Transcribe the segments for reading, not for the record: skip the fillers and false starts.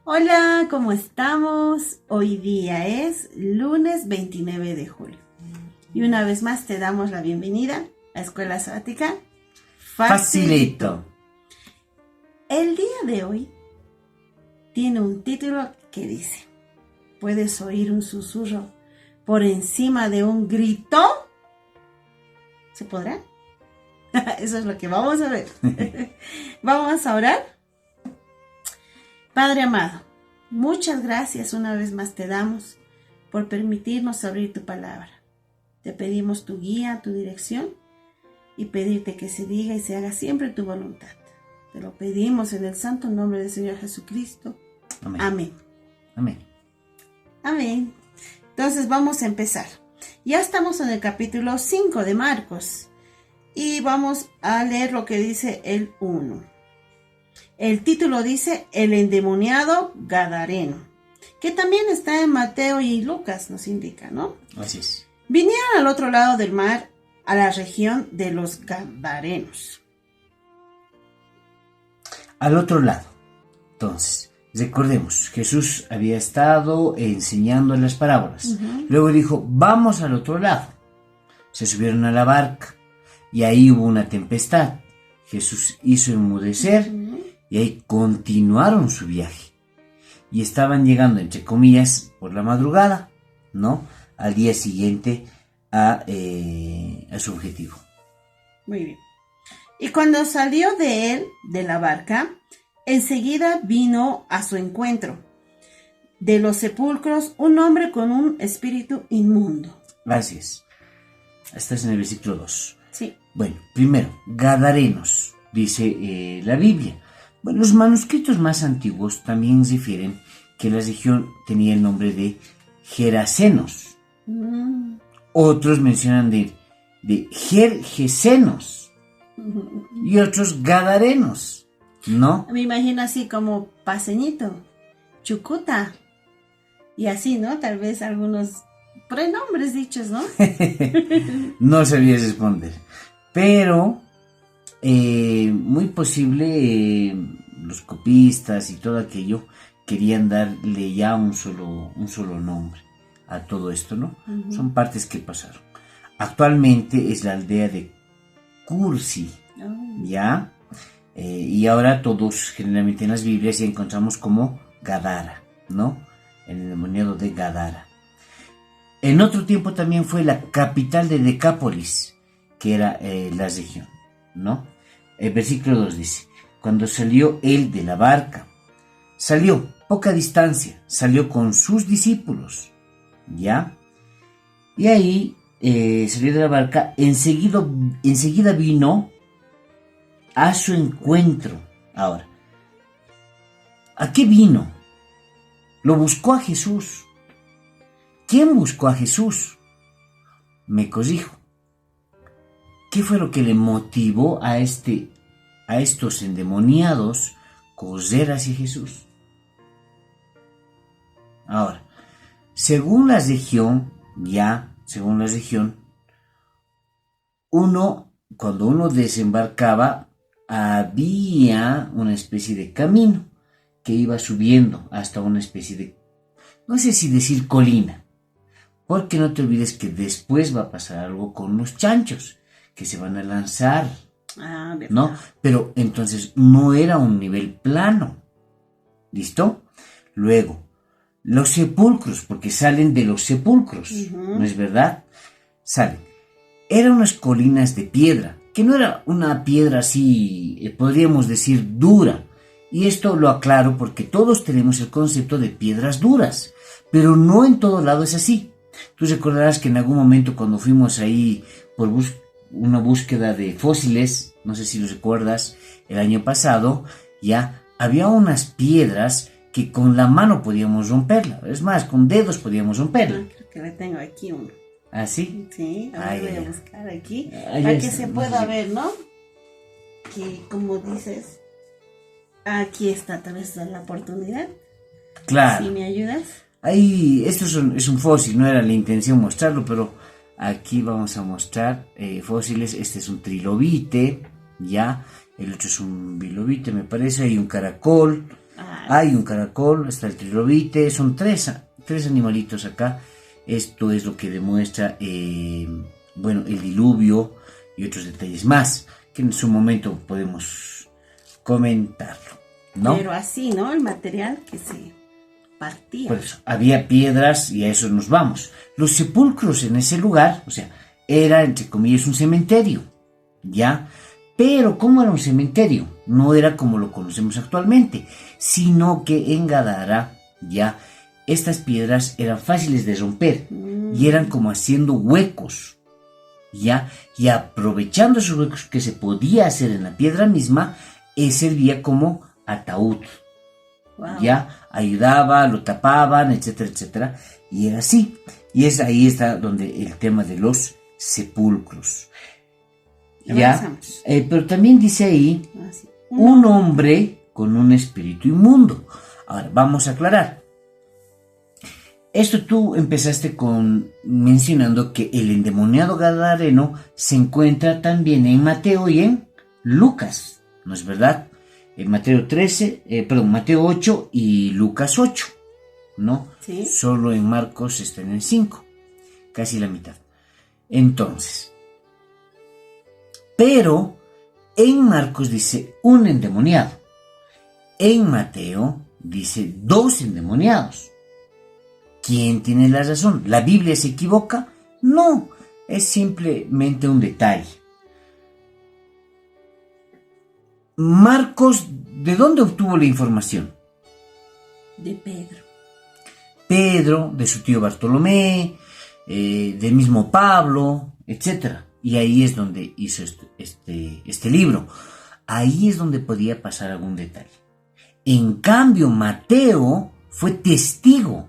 Hola, ¿cómo estamos? Hoy día es lunes 29 de julio. Y una vez más te damos la bienvenida a Escuela Sabática Facilito. El día de hoy tiene un título que dice: ¿puedes oír un susurro por encima de un grito? ¿Se podrá? Eso es lo que vamos a ver. Vamos a orar. Padre amado, muchas gracias una vez más te damos por permitirnos abrir tu palabra. Te pedimos tu guía, tu dirección y pedirte que se diga y se haga siempre tu voluntad. Te lo pedimos en el santo nombre del Señor Jesucristo. Amén. Amén. Amén. Amén. Entonces vamos a empezar. Ya estamos en el capítulo 5 de Marcos y vamos a leer lo que dice el 1. El título dice El endemoniado Gadareno, que también está en Mateo y Lucas, nos indica, ¿no? Así es. Vinieron al otro lado del mar, a la región de los Gadarenos. Al otro lado. Entonces, recordemos, Jesús había estado enseñando las parábolas. Luego dijo, vamos al otro lado. Se subieron a la barca y ahí hubo una tempestad. Jesús hizo enmudecer y ahí continuaron su viaje. Y estaban llegando, entre comillas, por la madrugada, ¿no? Al día siguiente a su objetivo. Muy bien. Y cuando salió de él, de la barca, enseguida vino a su encuentro de los sepulcros un hombre con un espíritu inmundo. Gracias. Estás en el versículo 2. Sí. Bueno, primero, Gadarenos, dice la Biblia. Bueno, los manuscritos más antiguos también refieren que la región tenía el nombre de Gerasenos. Otros mencionan de Gergesenos y otros Gadarenos, ¿no? Me imagino así como Paseñito, Chucuta y así, ¿no? Tal vez algunos prenombres dichos, ¿no? No sabía responder, pero muy posible los copistas y todo aquello querían darle ya un solo nombre a todo esto, ¿no? Son partes que pasaron. Actualmente es la aldea de Cursi, ¿ya? Y ahora todos generalmente en las Biblias ya encontramos como Gadara, ¿no? El endemoniado de Gadara. En otro tiempo también fue la capital de Decápolis, que era la región, ¿no? El versículo 2 dice, cuando salió él de la barca, salió poca distancia, salió con sus discípulos, ¿ya? Y ahí salió de la barca, enseguida vino a su encuentro. Ahora, ¿a qué vino? Lo buscó a Jesús. ¿Quién buscó a Jesús? Me corrijo. ¿Qué fue lo que le motivó a estos endemoniados correr hacia Jesús? Ahora, según la región, cuando uno desembarcaba, había una especie de camino que iba subiendo hasta una especie de, no sé si decir colina, porque no te olvides que después va a pasar algo con los chanchos, que se van a lanzar, ¿no? Pero entonces no era un nivel plano, ¿listo? Luego, los sepulcros, porque salen de los sepulcros, ¿no es verdad? Salen. Eran unas colinas de piedra, que no era una piedra así, podríamos decir, dura. Y esto lo aclaro porque todos tenemos el concepto de piedras duras, pero no en todo lado es así. Tú recordarás que en algún momento cuando fuimos ahí por una búsqueda de fósiles, no sé si lo recuerdas, el año pasado, ya había unas piedras que con la mano podíamos romperla. Es más, con dedos podíamos romperla. Creo que le tengo aquí uno. ¿Ah, sí? Sí, ahora voy a buscar aquí Ahí para que está, se pueda ver, ¿no? Que como dices, aquí está tal vez la oportunidad. Claro. ¿Sí me ayudas? Ahí, esto es un fósil, no era la intención mostrarlo, pero aquí vamos a mostrar fósiles. Este es un trilobite, ya. El otro es un bilobite, me parece. Hay un caracol. Hay un caracol, está el trilobite, son tres animalitos acá. Esto es lo que demuestra, bueno, el diluvio y otros detalles más, que en su momento podemos comentarlo, ¿no? Pero así, ¿no? El material que se partía. Por eso, había piedras y a eso nos vamos. Los sepulcros en ese lugar, o sea, era, entre comillas, un cementerio, ¿ya? Pero, ¿cómo era un cementerio? No era como lo conocemos actualmente, sino que en Gadara, ya, estas piedras eran fáciles de romper y eran como haciendo huecos, ¿ya? Y aprovechando esos huecos que se podía hacer en la piedra misma, servía como ataúd. Wow. Ya, ayudaba, lo tapaban, etcétera, etcétera, y era así. Y ahí está donde el tema de los sepulcros. Ya, pero también dice ahí, un hombre con un espíritu inmundo. Ahora, vamos a aclarar. Esto tú empezaste mencionando que el endemoniado gadareno se encuentra también en Mateo y en Lucas, ¿no es verdad? En Mateo 8 y Lucas 8, ¿no? ¿Sí? Solo en Marcos está en el 5, casi la mitad. Entonces, pero en Marcos dice un endemoniado, en Mateo dice 2 endemoniados. ¿Quién tiene la razón? ¿La Biblia se equivoca? No, es simplemente un detalle. Marcos, ¿de dónde obtuvo la información? De Pedro. Pedro, de su tío Bartolomé, del mismo Pablo, etc. Y ahí es donde hizo este libro. Ahí es donde podía pasar algún detalle. En cambio, Mateo fue testigo.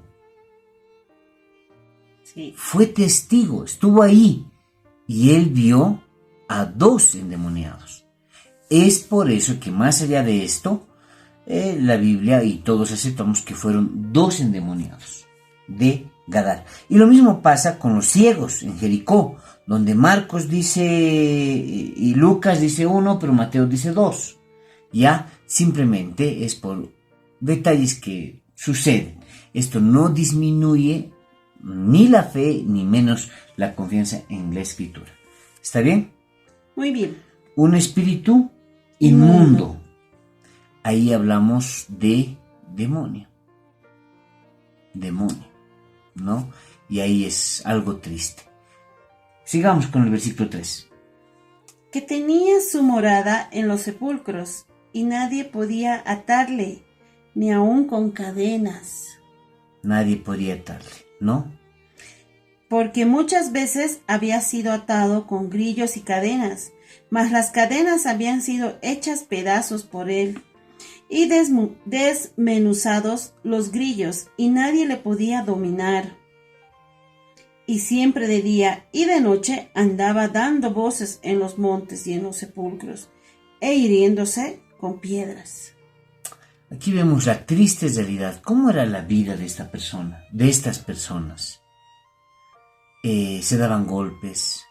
Sí. Fue testigo, estuvo ahí. Y él vio a 2 endemoniados. Es por eso que más allá de esto, la Biblia y todos aceptamos que fueron 2 endemoniados de Gadara. Y lo mismo pasa con los ciegos en Jericó, donde Marcos dice y Lucas dice 1, pero Mateo dice 2. Ya, simplemente es por detalles que suceden. Esto no disminuye ni la fe, ni menos la confianza en la Escritura. ¿Está bien? Muy bien. Un espíritu inmundo. Ahí hablamos de demonio. Demonio, ¿no? Y ahí es algo triste. Sigamos con el versículo 3. Que tenía su morada en los sepulcros, y nadie podía atarle, ni aun con cadenas. Nadie podía atarle, ¿no? Porque muchas veces había sido atado con grillos y cadenas, mas las cadenas habían sido hechas pedazos por él, y desmenuzados los grillos, y nadie le podía dominar. Y siempre de día y de noche andaba dando voces en los montes y en los sepulcros, e hiriéndose con piedras. Aquí vemos la triste realidad. ¿Cómo era la vida de esta persona, de estas personas? Se daban golpes,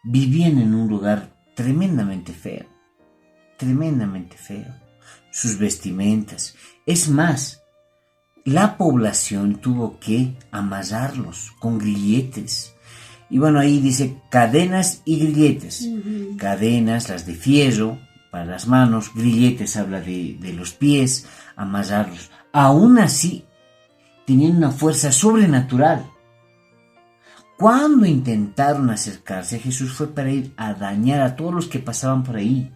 vivían en un lugar tremendamente feo, sus vestimentas. Es más, la población tuvo que amarrarlos con grilletes. Y bueno, ahí dice cadenas y grilletes. Cadenas, las de fierro, para las manos, grilletes habla de los pies, amarrarlos. Aún así, tenían una fuerza sobrenatural. Cuando intentaron acercarse a Jesús fue para ir a dañar a todos los que pasaban por ahí.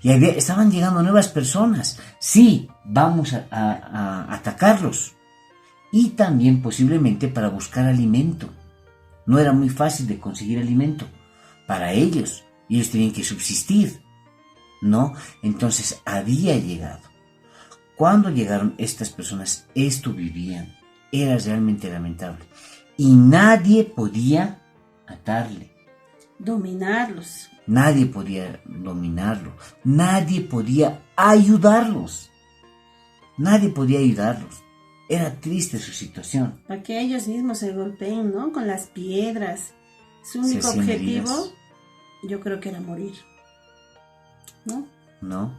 Y estaban llegando nuevas personas. Sí, vamos a atacarlos. Y también posiblemente para buscar alimento. No era muy fácil de conseguir alimento para ellos. Ellos tenían que subsistir, ¿no? Entonces había llegado. Cuando llegaron estas personas, esto vivían. Era realmente lamentable. Y nadie podía atarle. Dominarlos. Nadie podía dominarlo. Nadie podía ayudarlos. Era triste su situación. Para que ellos mismos se golpeen, ¿no? Con las piedras. Su único hacían objetivo, heridas. yo creo que era morir. ¿No? ¿No?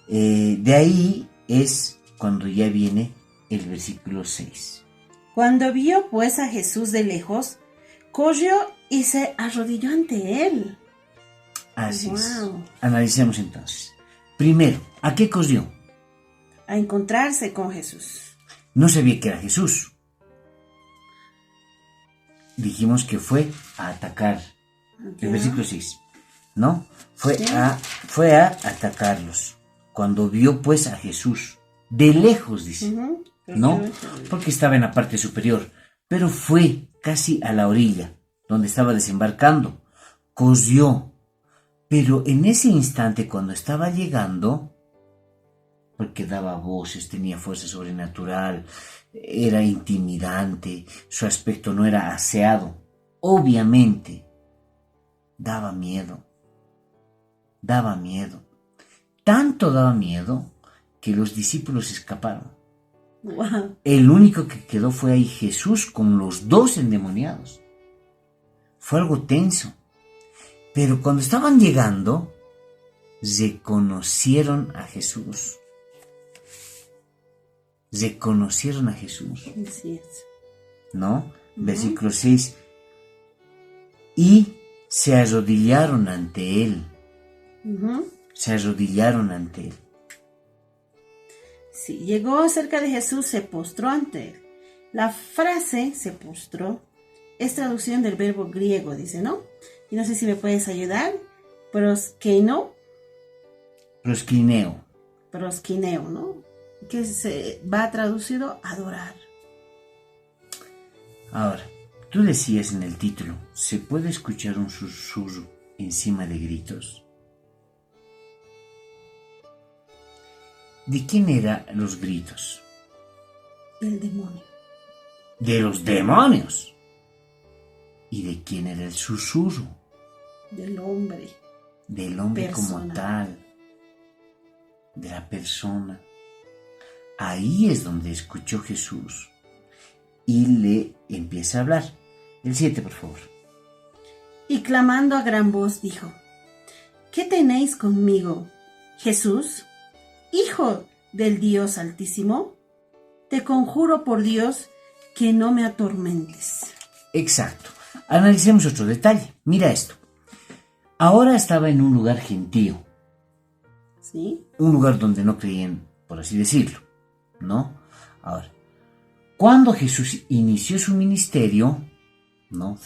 De ahí es cuando ya viene el versículo 6. Cuando vio pues a Jesús de lejos, corrió y se arrodilló ante él. Así es. Wow. Analicemos entonces. Primero, ¿a qué corrió? A encontrarse con Jesús. No sabía que era Jesús. Dijimos que fue a atacar. Ya. El versículo 6. ¿No? Fue Sí. a atacarlos. Cuando vio pues a Jesús. De lejos, dice. Ujú. ¿No? Porque estaba en la parte superior. Pero fue casi a la orilla, donde estaba desembarcando. Corrió. Pero en ese instante, cuando estaba llegando, porque daba voces, tenía fuerza sobrenatural, era intimidante, su aspecto no era aseado, obviamente, daba miedo, tanto daba miedo que los discípulos escaparon. Wow. El único que quedó fue ahí Jesús con los 2 endemoniados. Fue algo tenso. Pero cuando estaban llegando, reconocieron a Jesús. Reconocieron a Jesús, Así es. ¿no? Versículo 6. Y se arrodillaron ante él. Ujú. Se arrodillaron ante él. Sí, llegó cerca de Jesús, se postró ante él. La frase se postró es traducción del verbo griego, dice, ¿no? Y no sé si me puedes ayudar. Proskeneo, Prosquineo. ¿no? Que se va traducido adorar. Ahora, tú decías en el título, ¿se puede escuchar un susurro encima de gritos? ¿De quién eran los gritos? El demonio. De los demonios. ¿Y de quién era el susurro? Del hombre. Del hombre como Persona. tal. De la persona. Ahí es donde escuchó Jesús y le empieza a hablar. El 7, por favor. Y clamando a gran voz dijo, ¿qué tenéis conmigo, Jesús, Hijo del Dios Altísimo? Te conjuro por Dios que no me atormentes. Exacto. Analicemos otro detalle. Mira esto. Ahora estaba en un lugar gentío. ¿Sí? Un lugar donde no creían, por así decirlo, ¿no? Ahora, cuando Jesús inició su ministerio, ¿no?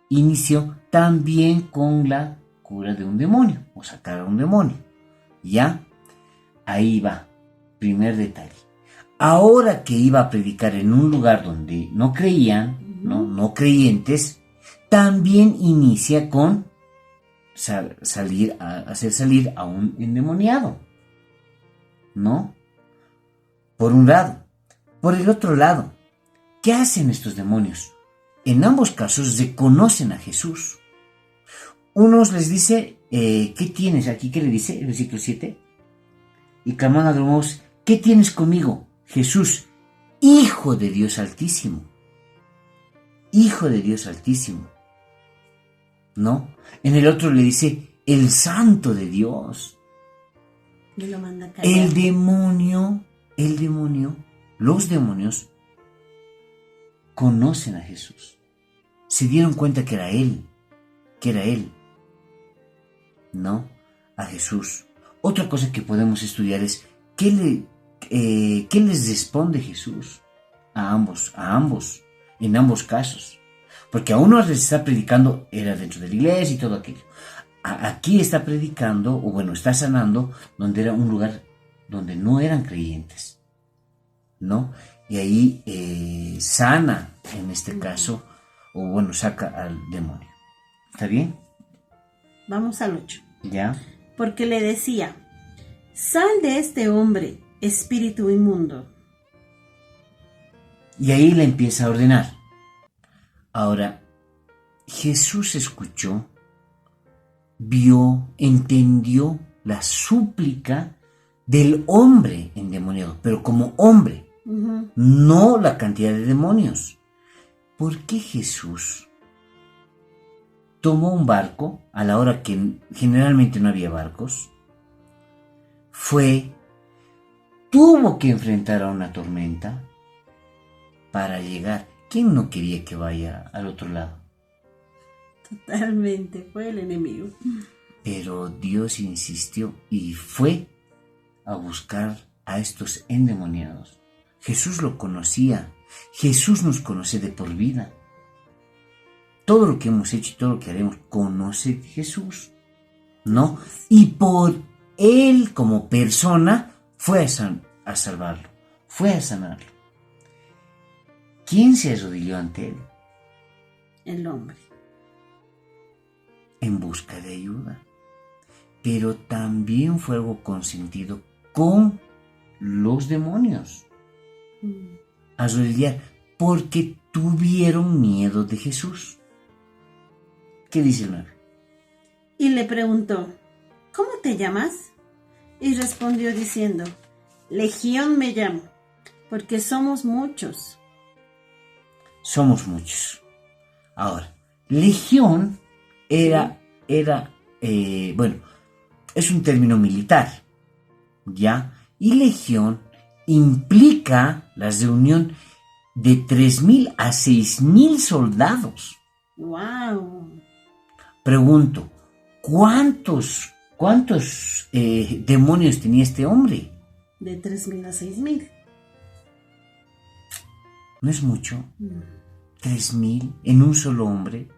Inició también con la cura de un demonio, o sacar a un demonio. ¿Ya? Ahí va. Primer detalle. Ahora que iba a predicar en un lugar donde no creían, no creyentes, también inicia con hacer salir a un endemoniado, ¿no? Por un lado. Por el otro lado, ¿qué hacen estos demonios? En ambos casos reconocen a Jesús. Unos les dice, ¿qué tienes aquí? ¿Qué le dice? El versículo 7. Y clamando a gran voz, ¿qué tienes conmigo? Jesús, Hijo de Dios Altísimo. Hijo de Dios Altísimo. ¿No? En el otro le dice, el Santo de Dios. Y lo manda a callar. Los demonios conocen a Jesús. Se dieron cuenta que era Él. ¿No? A Jesús. Otra cosa que podemos estudiar es, ¿qué les responde Jesús? A ambos, en ambos casos. Porque a uno les está predicando, era dentro de la iglesia y todo aquello. Aquí está predicando, o bueno, está sanando, donde era un lugar donde no eran creyentes, ¿no? Y ahí sana, en este caso, o bueno, saca al demonio. ¿Está bien? Vamos al 8. ¿Ya? Porque le decía, sal de este hombre, espíritu inmundo. Y ahí le empieza a ordenar. Ahora, Jesús escuchó, vio, entendió la súplica del hombre endemoniado, pero como hombre, no la cantidad de demonios. ¿Por qué Jesús tomó un barco a la hora que generalmente no había barcos? Fue tuvo que enfrentar a una tormenta para llegar. ¿Quién no quería que vaya al otro lado? Totalmente, fue el enemigo. Pero Dios insistió y fue a buscar a estos endemoniados. Jesús lo conocía. Jesús nos conoce de por vida. Todo lo que hemos hecho y todo lo que haremos conoce Jesús, ¿no? Y por Él como persona fue a salvarlo, fue a sanarlo. ¿Quién se arrodilló ante Él? El hombre. En busca de ayuda. Pero también fue algo consentido con los demonios. Arrodillar, porque tuvieron miedo de Jesús. ¿Qué dice el 9? Y le preguntó, ¿cómo te llamas? Y respondió diciendo, Legión me llamo, porque somos muchos. Somos muchos. Ahora, legión era, bueno, es un término militar, ¿ya? Y legión implica la reunión de 3,000 a 6,000 soldados. ¡Wow! Pregunto, ¿cuántos demonios tenía este hombre? De 3,000 a 6,000. ¿No es mucho? 3,000 en un solo hombre.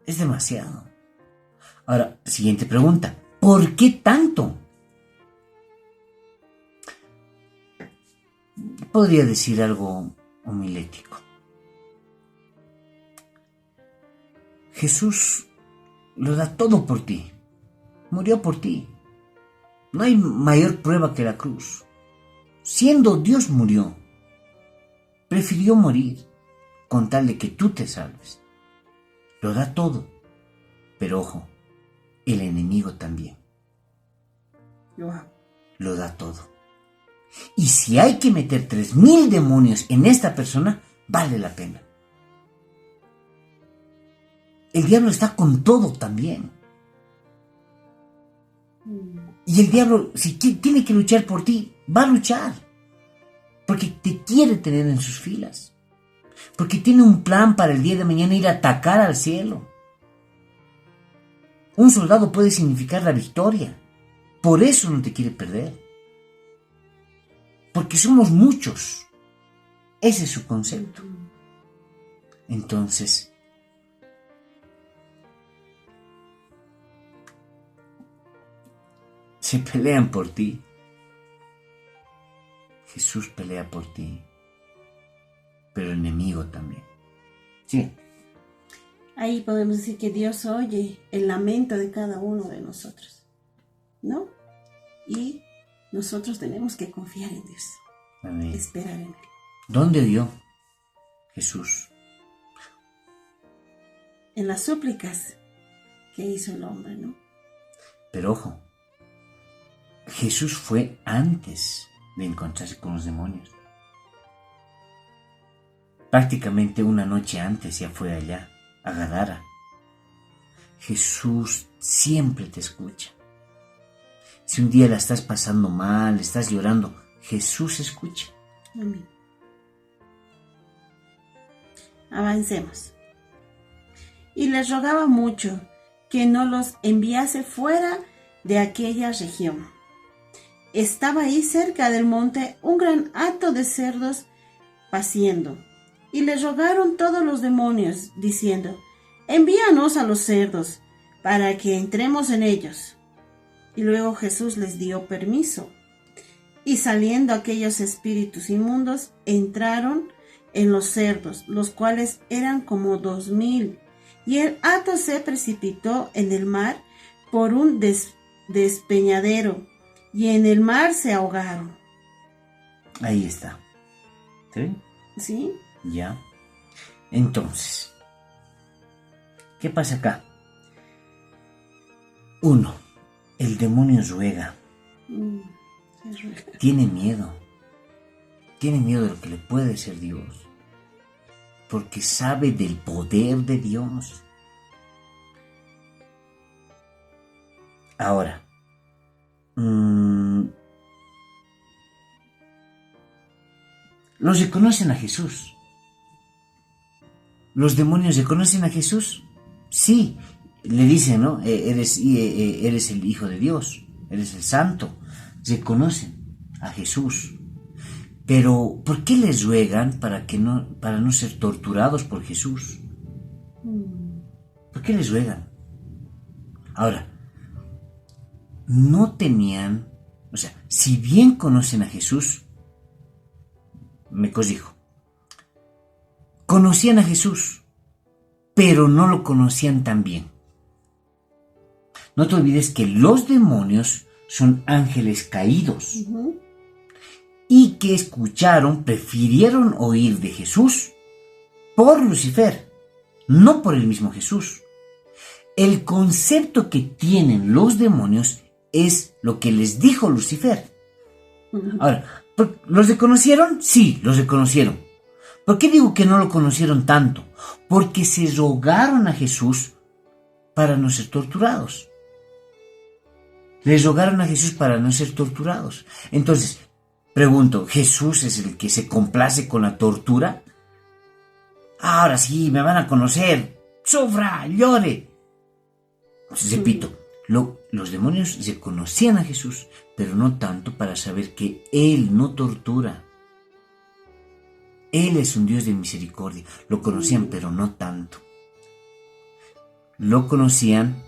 Es demasiado. Ahora, siguiente pregunta. ¿Por qué tanto? Podría decir algo homilético. Jesús lo da todo por ti. Murió por ti. No hay mayor prueba que la cruz. Siendo Dios murió. Prefirió morir con tal de que tú te salves. Lo da todo. Pero ojo, el enemigo también. Wow. Lo da todo. Y si hay que meter 3,000 demonios en esta persona, vale la pena. El diablo está con todo también. Y el diablo, si tiene que luchar por ti, va a luchar. Porque te quiere tener en sus filas. Porque tiene un plan para el día de mañana ir a atacar al cielo. Un soldado puede significar la victoria. Por eso no te quiere perder. Porque somos muchos. Ese es su concepto. Entonces, se pelean por ti. Jesús pelea por ti. Pero el enemigo también. Sí. Ahí podemos decir que Dios oye el lamento de cada uno de nosotros, ¿no? Y nosotros tenemos que confiar en Dios. Amén. Esperar en Él. ¿Dónde oyó Jesús? En las súplicas que hizo el hombre, ¿no? Pero ojo, Jesús fue antes de encontrarse con los demonios. Prácticamente una noche antes ya fue allá, a Gadara. Jesús siempre te escucha. Si un día la estás pasando mal, estás llorando, Jesús escucha. Amén. Avancemos. Y les rogaba mucho que no los enviase fuera de aquella región. Estaba ahí cerca del monte un gran hato de cerdos paciendo. Y le rogaron todos los demonios, diciendo, envíanos a los cerdos, para que entremos en ellos. Y luego Jesús les dio permiso. Y saliendo aquellos espíritus inmundos, entraron en los cerdos, los cuales eran como 2,000. Y el hato se precipitó en el mar por un despeñadero, y en el mar se ahogaron. Ahí está. ¿Sí? ¿Sí? Ya. Entonces, ¿qué pasa acá? 1. El demonio ruega. Tiene miedo. Tiene miedo de lo que le puede ser Dios. Porque sabe del poder de Dios. Ahora, los reconocen a Jesús. ¿Los demonios reconocen a Jesús? Sí, le dicen, ¿no? Eres el Hijo de Dios, eres el Santo. Reconocen a Jesús. Pero, ¿por qué les ruegan para no ser torturados por Jesús? ¿Por qué les ruegan? Ahora, no tenían, o sea, si bien conocen a Jesús, me corrijo, conocían a Jesús, pero no lo conocían tan bien. No te olvides que los demonios son ángeles caídos. Y que prefirieron oír de Jesús por Lucifer, no por el mismo Jesús. El concepto que tienen los demonios es lo que les dijo Lucifer. Ahora, ¿los reconocieron? Sí, los reconocieron. ¿Por qué digo que no lo conocieron tanto? Porque se rogaron a Jesús para no ser torturados. Les rogaron a Jesús para no ser torturados. Entonces, pregunto, ¿Jesús es el que se complace con la tortura? Ahora sí, me van a conocer. Sufra, llore. Repito, los demonios reconocían a Jesús, pero no tanto para saber que Él no tortura. Él es un Dios de misericordia. Lo conocían, pero no tanto. Lo conocían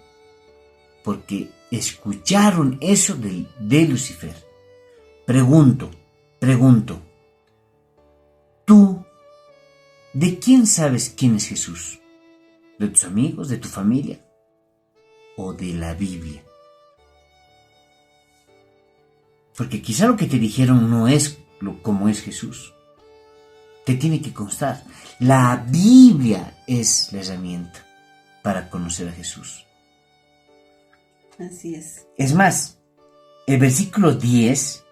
porque escucharon eso de Lucifer. Pregunto, ¿tú de quién sabes quién es Jesús? ¿De tus amigos, de tu familia o de la Biblia? Porque quizá lo que te dijeron no es como es Jesús. Te tiene que constar. La Biblia es la herramienta para conocer a Jesús. Así es. Es más, el versículo 10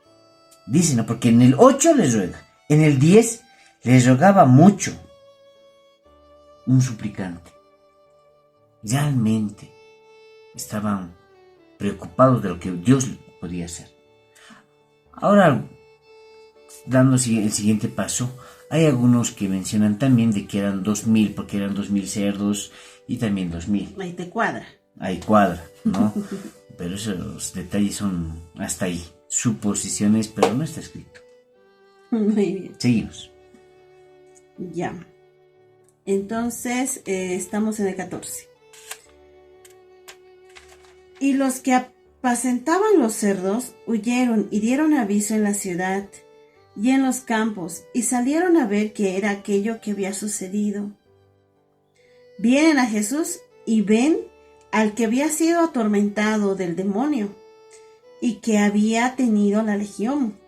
dice, ¿no? Porque en el 8 les ruega, en el 10 les rogaba mucho un suplicante. Realmente estaban preocupados de lo que Dios podía hacer. Ahora, dando el siguiente paso, hay algunos que mencionan también de que eran 2000, porque eran 2000 cerdos y también 2000. Ahí te cuadra. Ahí cuadra, ¿no? Pero esos detalles son hasta ahí, suposiciones, pero no está escrito. Muy bien. Seguimos. Ya. Entonces, estamos en el 14. Y los que apacentaban los cerdos huyeron y dieron aviso en la ciudad y en los campos, y salieron a ver qué era aquello que había sucedido. Vienen a Jesús y ven al que había sido atormentado del demonio y que había tenido la legión,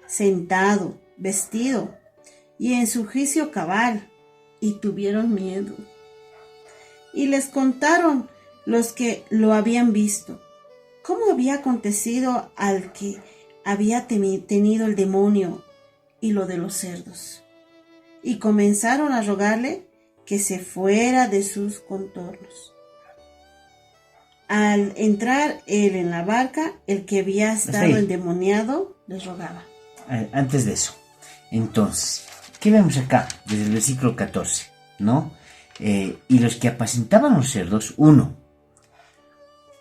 sentado, vestido y en su juicio cabal, y tuvieron miedo. Y les contaron los que lo habían visto cómo había acontecido al que había tenido el demonio y lo de los cerdos. Y comenzaron a rogarle que se fuera de sus contornos. Al entrar él en la barca, el que había estado endemoniado les rogaba. Antes de eso, entonces, ¿qué vemos acá? Desde el versículo 14, ¿no? Y los que apacentaban los cerdos, 1.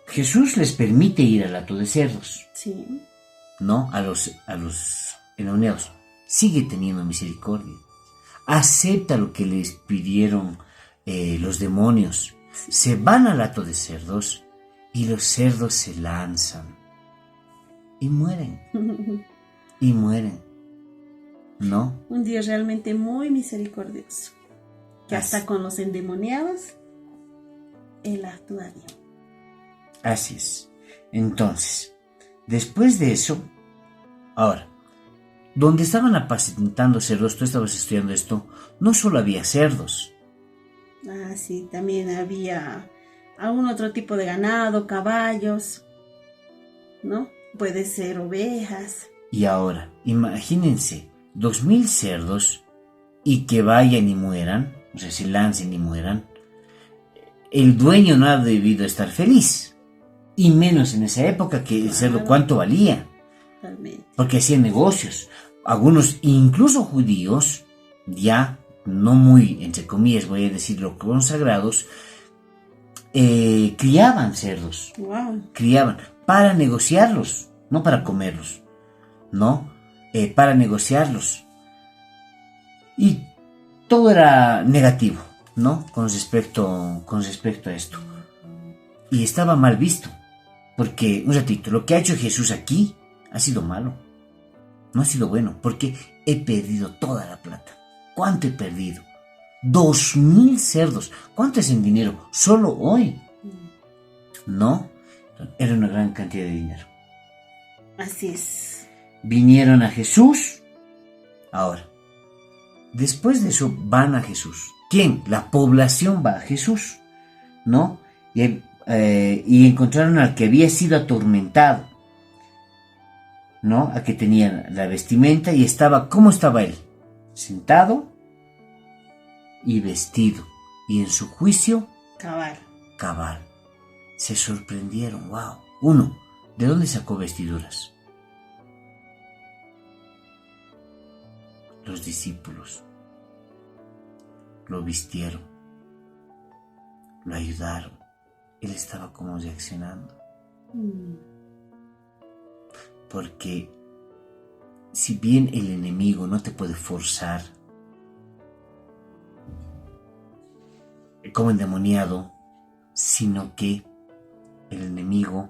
Jesús les permite ir al hato de cerdos. Sí. ¿No? A los endemoniados. Sigue teniendo misericordia. Acepta lo que les pidieron los demonios. Se van al hato de cerdos y los cerdos se lanzan. Y mueren. Y mueren. ¿No? Un Dios realmente muy misericordioso. Que hasta con los endemoniados, Él actúa bien. Así es. Entonces, después de eso, ahora, donde estaban apacentando cerdos, tú estabas estudiando esto, no solo había cerdos. Ah, sí, también había algún otro tipo de ganado, caballos, ¿no? Puede ser ovejas. Y ahora, imagínense, 2000 cerdos y que vayan y mueran, o sea, se lancen y mueran. El dueño no ha debido estar feliz. Y menos en esa época que el cerdo cuánto valía. Realmente. Porque hacían negocios. algunos, incluso judíos, ya no muy, entre comillas, voy a decirlo, consagrados, criaban cerdos, Wow. criaban para negociarlos, no para comerlos, ¿no? Para negociarlos. Y todo era negativo, ¿no? Con respecto a esto. Y estaba mal visto, porque, un ratito, lo que ha hecho Jesús aquí ha sido malo, no ha sido bueno, porque he perdido toda la plata. ¿Cuánto he perdido? 2,000 cerdos. ¿Cuánto es en dinero? Solo hoy. No, era una gran cantidad de dinero. Así es. Vinieron a Jesús. Ahora, después de eso van a Jesús. ¿Quién? La población va a Jesús, ¿no? Y encontraron al que había sido atormentado, ¿no? A que tenía la vestimenta y estaba, ¿cómo estaba él? Sentado y vestido, y en su juicio cabal. Se sorprendieron, wow. Uno, ¿de dónde sacó vestiduras? Los discípulos lo vistieron, lo ayudaron. Él estaba como reaccionando. Porque si bien el enemigo no te puede forzar como endemoniado, sino que el enemigo,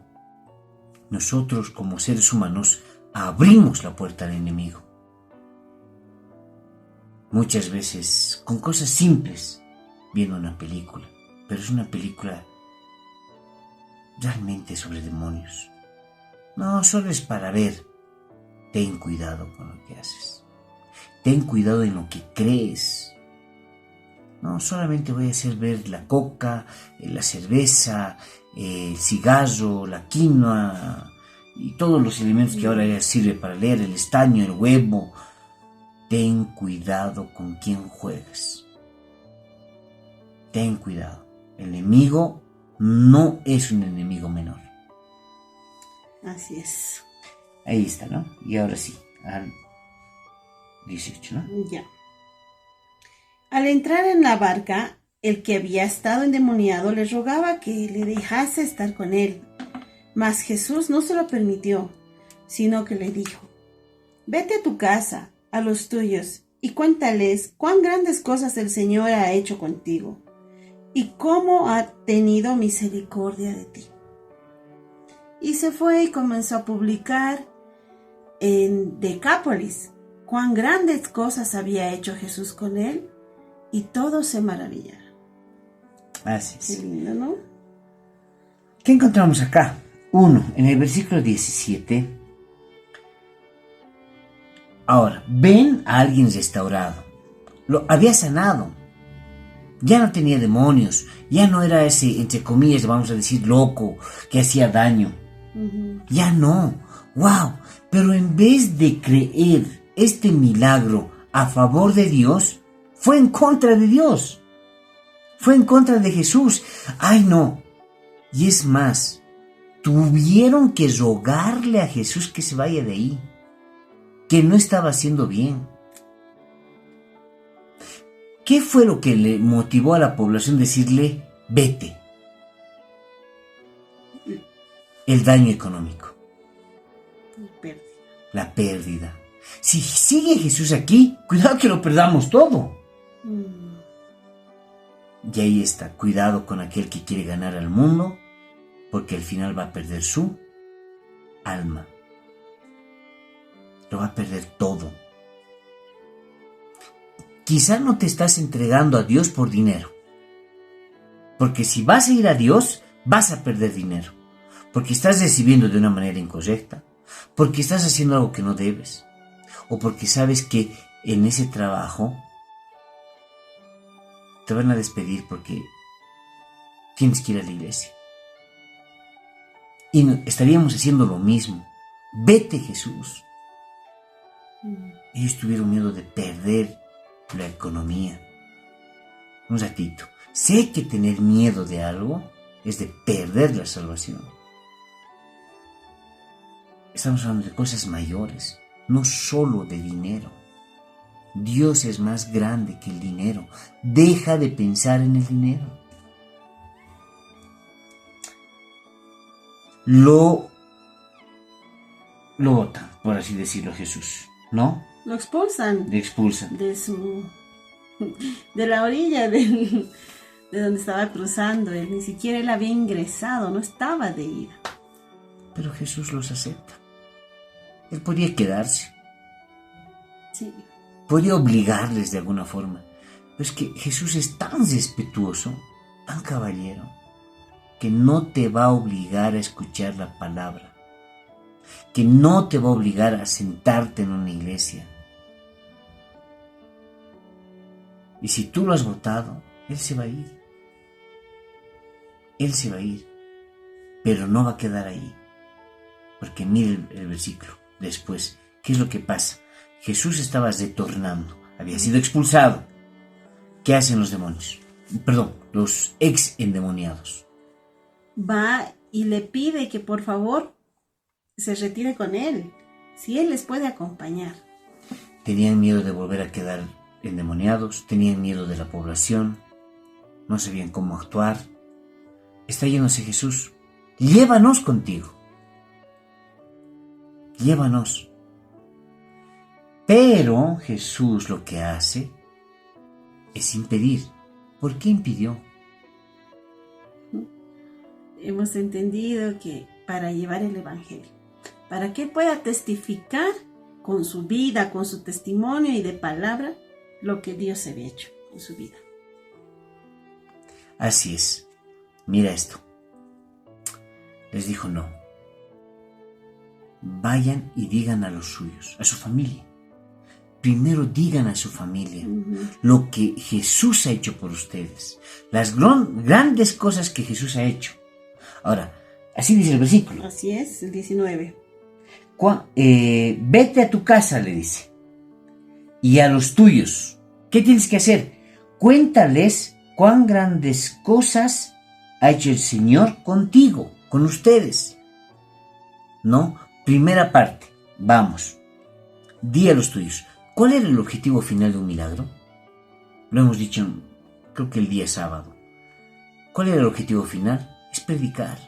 nosotros como seres humanos, abrimos la puerta al enemigo. Muchas veces con cosas simples, viendo una película, pero es una película realmente sobre demonios. No, solo es para ver. Ten cuidado con lo que haces. Ten cuidado en lo que crees. No, solamente voy a hacer ver la coca, la cerveza, el cigarro, la quinoa y todos los elementos que ahora ya sirve para leer, el estaño, el huevo. Ten cuidado con quién juegas. Ten cuidado. El enemigo no es un enemigo menor. Así es. Ahí está, ¿no? Y ahora sí, al 18, ¿no? Ya. Al entrar en la barca, el que había estado endemoniado le rogaba que le dejase estar con él. Mas Jesús no se lo permitió, sino que le dijo: vete a tu casa, a los tuyos, y cuéntales cuán grandes cosas el Señor ha hecho contigo, y cómo ha tenido misericordia de ti. Y se fue y comenzó a publicar en Decápolis cuán grandes cosas había hecho Jesús con él, y todos se maravillaron. Así es. Qué lindo, ¿no? ¿Qué encontramos acá? 1, en el versículo 17. Ahora, ven a alguien restaurado. Lo había sanado. Ya no tenía demonios. Ya no era ese, entre comillas, vamos a decir, loco, que hacía daño. Ya no. ¡Wow! Pero en vez de creer este milagro a favor de Dios, fue en contra de Dios. Fue en contra de Jesús. ¡Ay, no! Y es más, tuvieron que rogarle a Jesús que se vaya de ahí, que no estaba haciendo bien. ¿Qué fue lo que le motivó a la población a decirle, vete? El daño económico. La pérdida. Si sigue Jesús aquí, cuidado que lo perdamos todo. Y ahí está, cuidado con aquel que quiere ganar al mundo, porque al final va a perder su alma. Lo va a perder todo. Quizá no te estás entregando a Dios por dinero, porque si vas a ir a Dios, vas a perder dinero, porque estás recibiendo de una manera incorrecta, porque estás haciendo algo que no debes, o porque sabes que en ese trabajo te van a despedir porque tienes que ir a la iglesia. Y estaríamos haciendo lo mismo. Vete, Jesús. Ellos tuvieron miedo de perder la economía. Un ratito. Sé que tener miedo de algo es de perder la salvación. Estamos hablando de cosas mayores. no solo de dinero. Dios es más grande que el dinero. Deja de pensar en el dinero. Lo botan, por así decirlo, Jesús, ¿no? Lo expulsan. Le expulsan. De la orilla de donde estaba cruzando. Él ni siquiera él había ingresado, no estaba de ida. Pero Jesús los acepta. Él podría quedarse. Sí. Podría obligarles de alguna forma. Pero es que Jesús es tan respetuoso, tan caballero, que no te va a obligar a escuchar la palabra. Que no te va a obligar a sentarte en una iglesia. Y si tú lo has votado, Él se va a ir. Él se va a ir. Pero no va a quedar ahí. Porque mire el versículo. Después, ¿qué es lo que pasa? Jesús estaba retornando. Había sido expulsado. ¿Qué hacen los demonios? Perdón, los ex endemoniados. Va y le pide que por favor se retire con él. Si él les puede acompañar. Tenían miedo de volver a quedar endemoniados. Tenían miedo de la población. No sabían cómo actuar. Está yéndose Jesús. Llévanos contigo. Llévanos. Pero Jesús lo que hace es impedir. ¿Por qué impidió? Hemos entendido que para llevar el evangelio, para que él pueda testificar con su vida, con su testimonio y de palabra, lo que Dios había hecho en su vida. Así es. Mira esto. Les dijo no. Vayan y digan a los suyos, a su familia. Primero digan a su familia lo que Jesús ha hecho por ustedes. Las grandes cosas que Jesús ha hecho. Ahora, así dice el versículo. Así es, el 19. Vete a tu casa, le dice. Y a los tuyos. ¿Qué tienes que hacer? Cuéntales cuán grandes cosas ha hecho el Señor contigo, con ustedes. ¿No? Primera parte. Vamos. Di a los tuyos. ¿Cuál era el objetivo final de un milagro? Lo hemos dicho, creo que el día sábado. ¿Cuál era el objetivo final? Es predicar.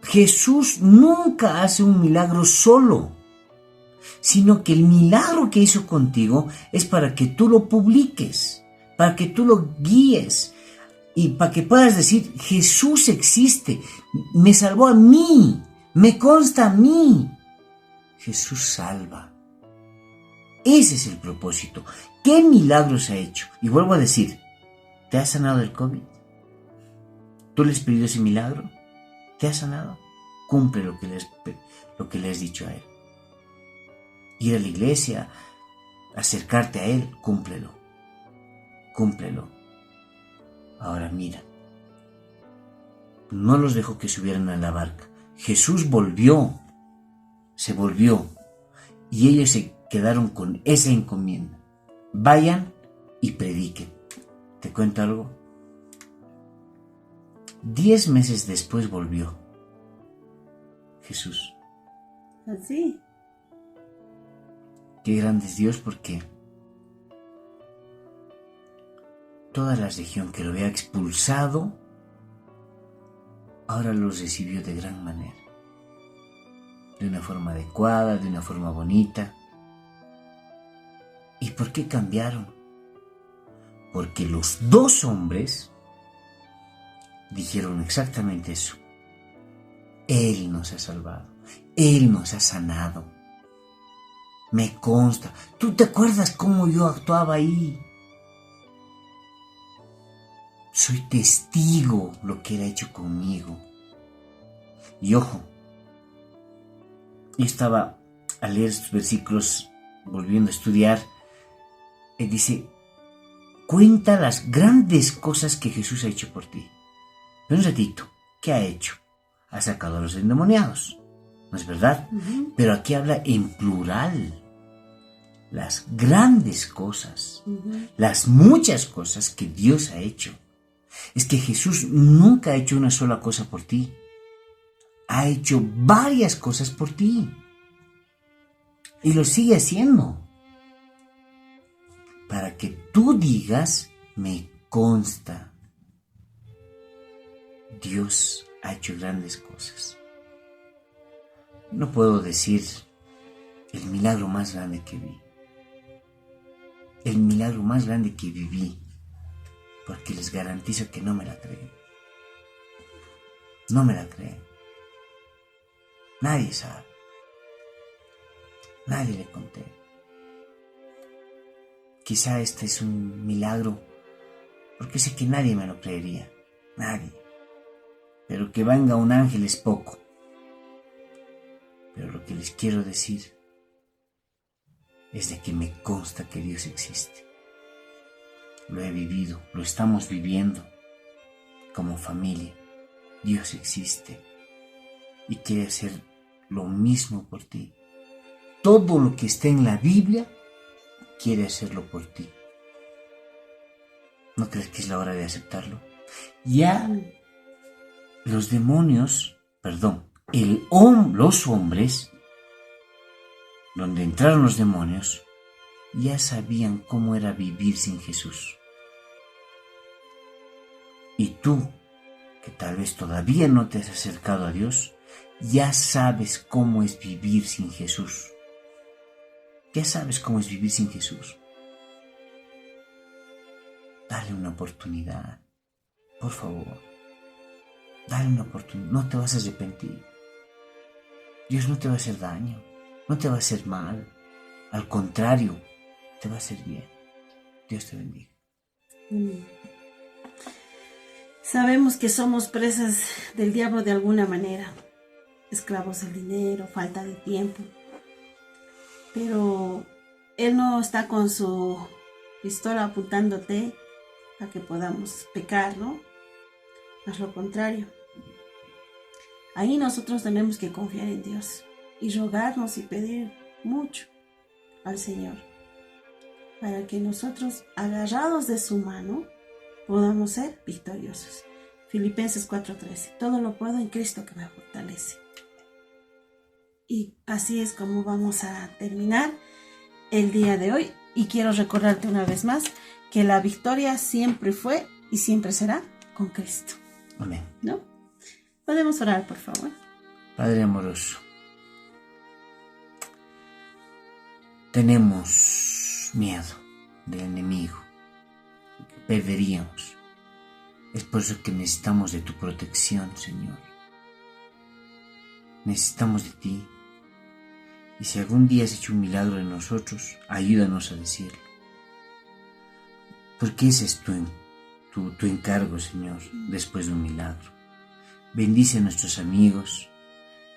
Jesús nunca hace un milagro solo, sino que el milagro que hizo contigo es para que tú lo publiques, para que tú lo guíes y para que puedas decir, Jesús existe, me salvó a mí, me consta a mí. Jesús salva. Ese es el propósito. ¿Qué milagros ha hecho? Y vuelvo a decir, ¿te ha sanado el COVID? ¿Tú le has pedido ese milagro? ¿Te ha sanado? Cumple lo que le has dicho a él. Ir a la iglesia, acercarte a él, cúmplelo. Cúmplelo. Ahora mira, no los dejó que subieran a la barca. Jesús volvió, se volvió, y ellos se quedaron con esa encomienda. Vayan y prediquen. ¿Te cuento algo? 10 meses después volvió Jesús. Así. Qué grande es Dios, porque toda la región que lo había expulsado ahora los recibió de gran manera, de una forma adecuada, de una forma bonita. ¿Y por qué cambiaron? Porque los dos hombres dijeron exactamente eso. Él nos ha salvado, Él nos ha sanado. Me consta. ¿Tú te acuerdas cómo yo actuaba ahí? Soy testigo de lo que Él ha hecho conmigo. Y ojo, yo estaba a leer estos versículos, volviendo a estudiar. Él dice, cuenta las grandes cosas que Jesús ha hecho por ti. Pero un ratito, ¿qué ha hecho? Ha sacado a los endemoniados, ¿no es verdad? Pero aquí habla en plural. Las grandes cosas, las muchas cosas que Dios ha hecho. Es que Jesús nunca ha hecho una sola cosa por ti. Ha hecho varias cosas por ti. Y lo sigue haciendo. Para que tú digas, me consta. Dios ha hecho grandes cosas. No puedo decir el milagro más grande que vi. El milagro más grande que viví. Porque les garantizo que no me la creen. No me la creen. Nadie sabe. Nadie le conté. Quizá este es un milagro, porque sé que nadie me lo creería. Nadie. Pero que venga un ángel es poco. Pero lo que les quiero decir es de que me consta que Dios existe. Lo he vivido, lo estamos viviendo como familia. Dios existe y quiere hacer lo mismo por ti. Todo lo que está en la Biblia quiere hacerlo por ti. ¿No crees que es la hora de aceptarlo? Ya los demonios, los hombres, donde entraron los demonios, ya sabían cómo era vivir sin Jesús. Y tú, que tal vez todavía no te has acercado a Dios, ya sabes cómo es vivir sin Jesús. Ya sabes cómo es vivir sin Jesús. Dale una oportunidad, por favor. Dale una oportunidad, no te vas a arrepentir. Dios no te va a hacer daño, no te va a hacer mal. Al contrario, te va a hacer bien. Dios te bendiga. Sabemos que somos presas del diablo de alguna manera, esclavos del dinero, falta de tiempo, pero Él no está con su pistola apuntándote a que podamos pecar, ¿no? Haz lo contrario. Ahí nosotros tenemos que confiar en Dios y rogarnos y pedir mucho al Señor para que nosotros, agarrados de su mano, podamos ser victoriosos. Filipenses 4:13. Todo lo puedo en Cristo que me fortalece. Y así es como vamos a terminar el día de hoy. Y quiero recordarte una vez más que la victoria siempre fue y siempre será con Cristo. Amén. ¿No? Podemos orar, por favor. Padre amoroso, tenemos miedo del enemigo, que perderíamos. Es por eso que necesitamos de tu protección, Señor. Necesitamos de ti. Y si algún día has hecho un milagro en nosotros, ayúdanos a decirlo. Porque ese es tu encargo, Señor, después de un milagro. Bendice a nuestros amigos,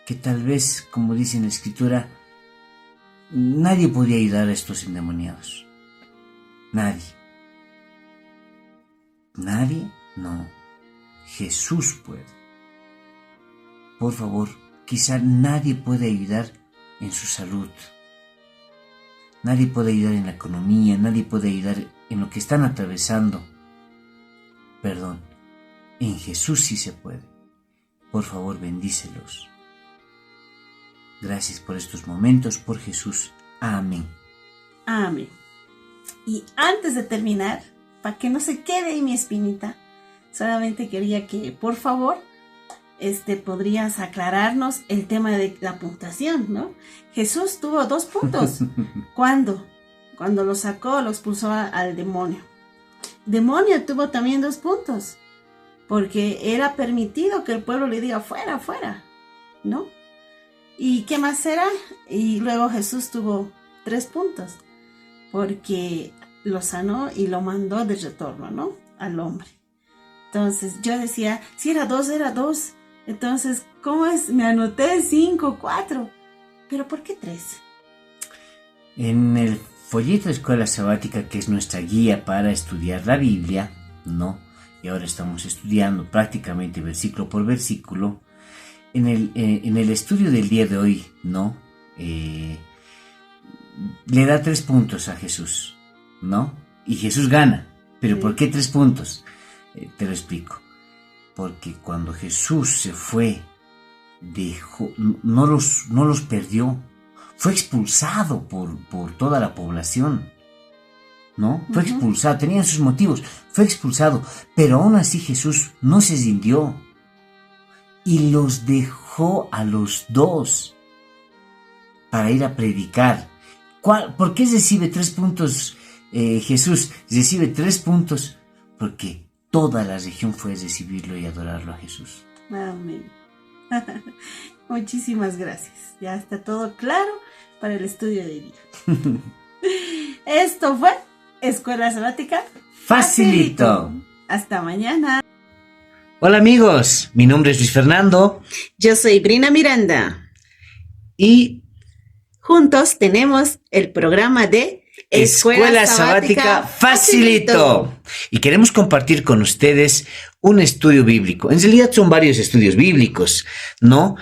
que tal vez, como dice en la Escritura, nadie podía ayudar a estos endemoniados. Nadie. Nadie, no. Jesús puede. Por favor, quizá nadie puede ayudar en su salud. Nadie puede ayudar en la economía, nadie puede ayudar en lo que están atravesando. Perdón, en Jesús sí se puede. Por favor, bendícelos. Gracias por estos momentos, por Jesús. Amén. Amén. Y antes de terminar, para que no se quede ahí mi espinita, solamente quería que, por favor, podrías aclararnos el tema de la puntuación, ¿no? Jesús tuvo 2 puntos. ¿Cuándo? Cuando lo sacó, lo expulsó al demonio. Demonio tuvo también 2 puntos, porque era permitido que el pueblo le diga fuera, fuera, ¿no? ¿Y qué más era? Y luego Jesús tuvo 3 puntos, porque lo sanó y lo mandó de retorno, ¿no? Al hombre. Entonces yo decía, si era 2, era 2. Entonces, ¿cómo es? Me anoté 5, 4. ¿Pero por qué 3? En el folleto de Escuela Sabática, que es nuestra guía para estudiar la Biblia, ¿no? Y ahora estamos estudiando prácticamente versículo por versículo. En el estudio del día de hoy, ¿no? Le da 3 puntos a Jesús, ¿no? Y Jesús gana. ¿Pero por qué 3 puntos? Te lo explico. Porque cuando Jesús se fue, no los perdió. fue expulsado por toda la población, ¿no? Fue expulsado, tenían sus motivos, fue expulsado, pero aún así Jesús no se rindió y los dejó a los dos para ir a predicar. ¿Por qué recibe 3 puntos Jesús? Recibe 3 puntos porque toda la región fue a recibirlo y adorarlo a Jesús. Amén. Muchísimas gracias. Ya está todo claro para el estudio de día. Esto fue Escuela Sabática Facilito. Hasta mañana. Hola amigos, mi nombre es Luis Fernando. Yo soy Brina Miranda. Y juntos tenemos el programa de Escuela Sabática Facilito. Y queremos compartir con ustedes un estudio bíblico. En realidad son varios estudios bíblicos, ¿no?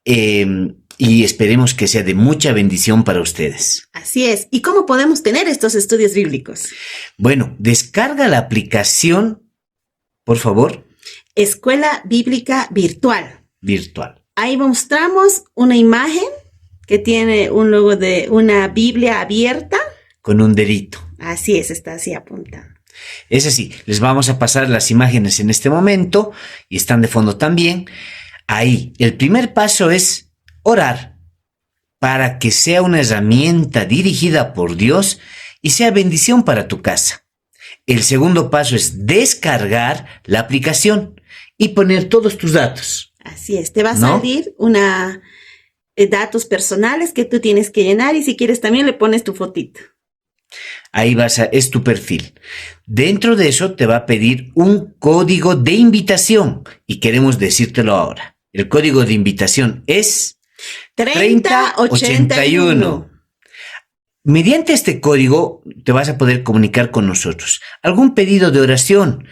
Y esperemos que sea de mucha bendición para ustedes. Así es. ¿Y cómo podemos tener estos estudios bíblicos? Bueno, descarga la aplicación, por favor. Escuela Bíblica Virtual. Virtual. Ahí mostramos una imagen que tiene un logo de una Biblia abierta. Con un dedito. Así es, está así apuntando. Es así, les vamos a pasar las imágenes en este momento y están de fondo también. Ahí, el primer paso es orar para que sea una herramienta dirigida por Dios y sea bendición para tu casa. El segundo paso es descargar la aplicación y poner todos tus datos. Así es, te va a salir datos personales que tú tienes que llenar y si quieres también le pones tu fotito. Ahí es tu perfil. Dentro de eso te va a pedir un código de invitación y queremos decírtelo ahora. El código de invitación es 3081. Mediante este código te vas a poder comunicar con nosotros. Algún pedido de oración,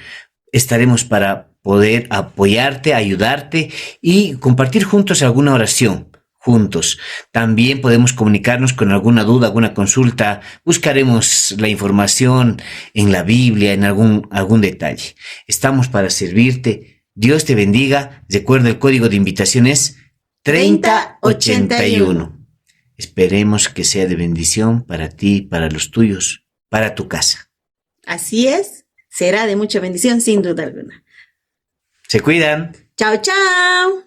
estaremos para poder apoyarte, ayudarte y compartir juntos alguna oración. Juntos. También podemos comunicarnos con alguna duda, alguna consulta. Buscaremos la información en la Biblia, en algún detalle. Estamos para servirte. Dios te bendiga. Recuerda, el código de invitación es 3081. Esperemos que sea de bendición para ti, para los tuyos, para tu casa. Así es. Será de mucha bendición, sin duda alguna. Se cuidan. Chao, chao.